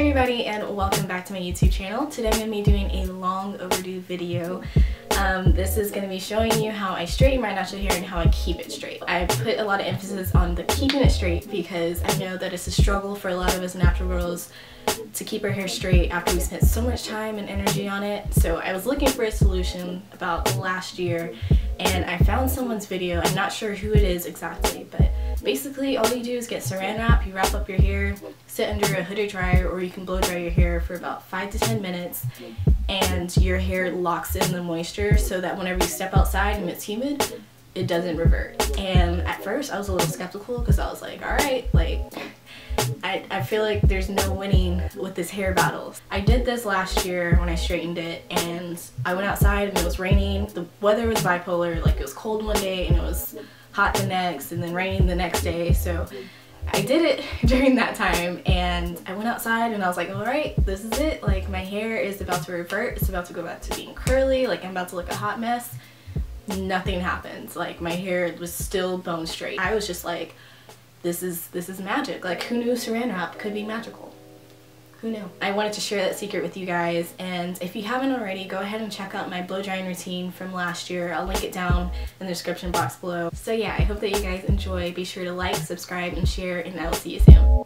Hey everybody, and welcome back to my YouTube channel. Today I'm going to be doing a long overdue video. This is going to be showing you how I straighten my natural hair and how I keep it straight. I put a lot of emphasis on the keeping it straight because I know that it's a struggle for a lot of us natural girls to keep our hair straight after we spent so much time and energy on it. So I was looking for a solution about last year and I found someone's video. I'm not sure who it is exactly, but basically all you do is get saran wrap, you wrap up your hair, sit under a hooded dryer, or you can blow dry your hair for about 5 to 10 minutes and your hair locks in the moisture so that whenever you step outside and it's humid, it doesn't revert. And at first I was a little skeptical because I was like, alright, like I feel like there's no winning with this hair battle. I did this last year when I straightened it, and I went outside and it was raining. The weather was bipolar, like it was cold one day and it was hot the next and then raining the next day. So I did it during that time and I went outside and I was like, alright, this is it. Like my hair is about to revert. It's about to go back to being curly. Like I'm about to look a hot mess. Nothing happened. Like my hair was still bone straight. I was just like, this is magic. Like who knew saran wrap could be magical? Who knew? I wanted to share that secret with you guys, and if you haven't already, go ahead and check out my blow drying routine from last year. I'll link it down in the description box below. So yeah, I hope that you guys enjoy. Be sure to like, subscribe, and share, and I will see you soon.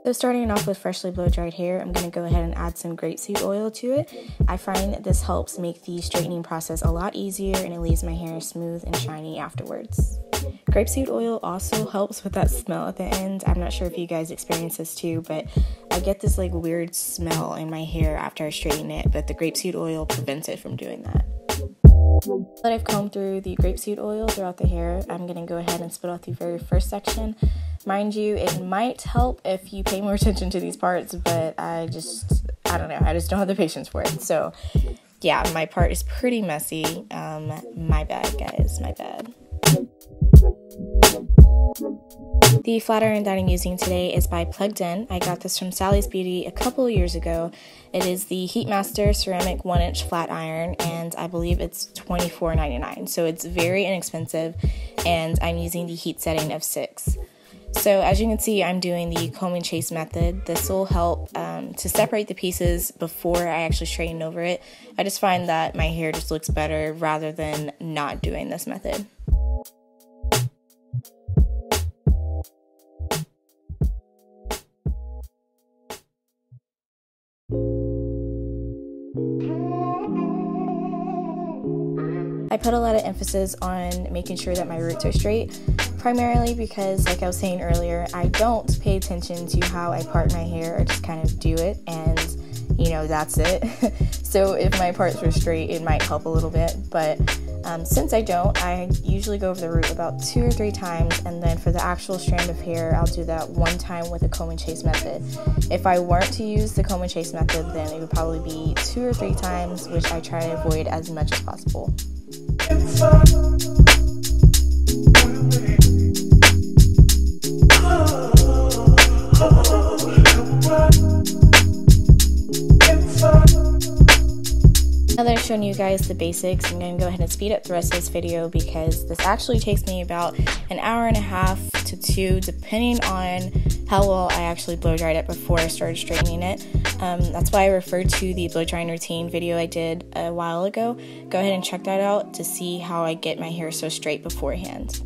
So starting off with freshly blow dried hair, I'm going to go ahead and add some grapeseed oil to it. I find that this helps make the straightening process a lot easier and it leaves my hair smooth and shiny afterwards. Grapeseed oil also helps with that smell at the end. I'm not sure if you guys experience this too, but I get this like weird smell in my hair after I straighten it, but the grapeseed oil prevents it from doing that. Now that I've combed through the grapeseed oil throughout the hair, I'm going to go ahead and split off the very first section. Mind you, it might help if you pay more attention to these parts, but I don't know, I just don't have the patience for it. So yeah, my part is pretty messy. My bad guys, my bad. The flat iron that I'm using today is by Plugged In. I got this from Sally's Beauty a couple of years ago. It is the HeatMaster ceramic 1-inch flat iron, and I believe it's $24.99. So it's very inexpensive, and I'm using the heat setting of 6. So as you can see, I'm doing the comb and chase method. This will help to separate the pieces before I actually straighten over it. I just find that my hair just looks better rather than not doing this method. I put a lot of emphasis on making sure that my roots are straight, primarily because, like I was saying earlier, I don't pay attention to how I part my hair. I just kind of do it and, you know, that's it. So if my parts were straight, it might help a little bit, but since I don't, I usually go over the root about 2 or 3 times, and then for the actual strand of hair, I'll do that 1 time with the comb and chase method. If I weren't to use the comb and chase method, then it would probably be 2 or 3 times, which I try to avoid as much as possible. Now that I've shown you guys the basics, I'm going to go ahead and speed up the rest of this video because this actually takes me about an hour and a half to 2, depending on how well I actually blow dried it before I started straightening it. That's why I referred to the blow drying routine video I did a while ago. Go ahead and check that out to see how I get my hair so straight beforehand.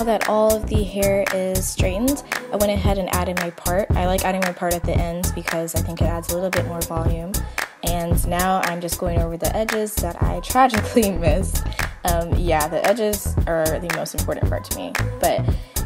now that all of the hair is straightened, I went ahead and added my part. I like adding my part at the end because I think it adds a little bit more volume. And now I'm just going over the edges that I tragically missed. Yeah, the edges are the most important part to me. But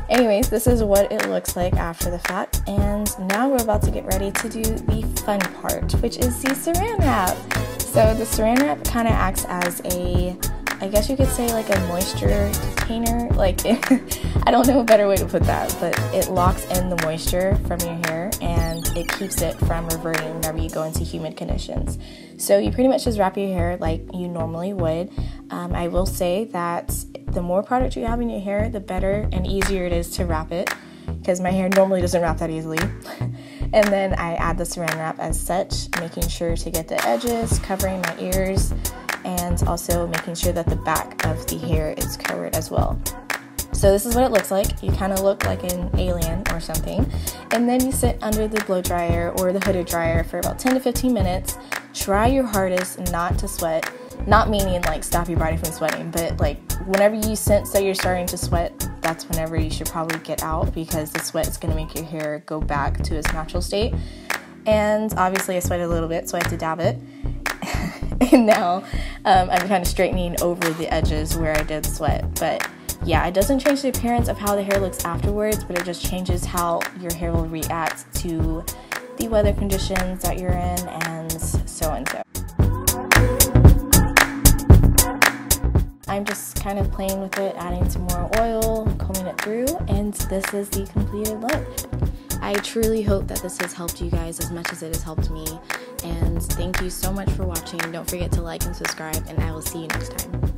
anyways, this is what it looks like after the fact. And now we're about to get ready to do the fun part, which is the saran wrap. So the saran wrap kind of acts as a, I guess you could say like a moisture container. Like, I don't know a better way to put that, but it locks in the moisture from your hair and it keeps it from reverting whenever you go into humid conditions. So you pretty much just wrap your hair like you normally would. I will say that the more product you have in your hair, the better and easier it is to wrap it, because my hair normally doesn't wrap that easily. And then I add the saran wrap as such, making sure to get the edges, covering my ears, and also making sure that the back of the hair is covered as well. So this is what it looks like. You kind of look like an alien or something. And then you sit under the blow dryer or the hooded dryer for about 10 to 15 minutes. Try your hardest not to sweat. Not meaning like stop your body from sweating, but like whenever you sense that you're starting to sweat, that's whenever you should probably get out, because the sweat is going to make your hair go back to its natural state. And obviously I sweated a little bit, so I have to dab it. And now I'm kind of straightening over the edges where I did sweat. But yeah, it doesn't change the appearance of how the hair looks afterwards, but it just changes how your hair will react to the weather conditions that you're in, and so and so. I'm just kind of playing with it, adding some more oil, combing it through, and this is the completed look. I truly hope that this has helped you guys as much as it has helped me, and thank you so much for watching. Don't forget to like and subscribe, and I will see you next time.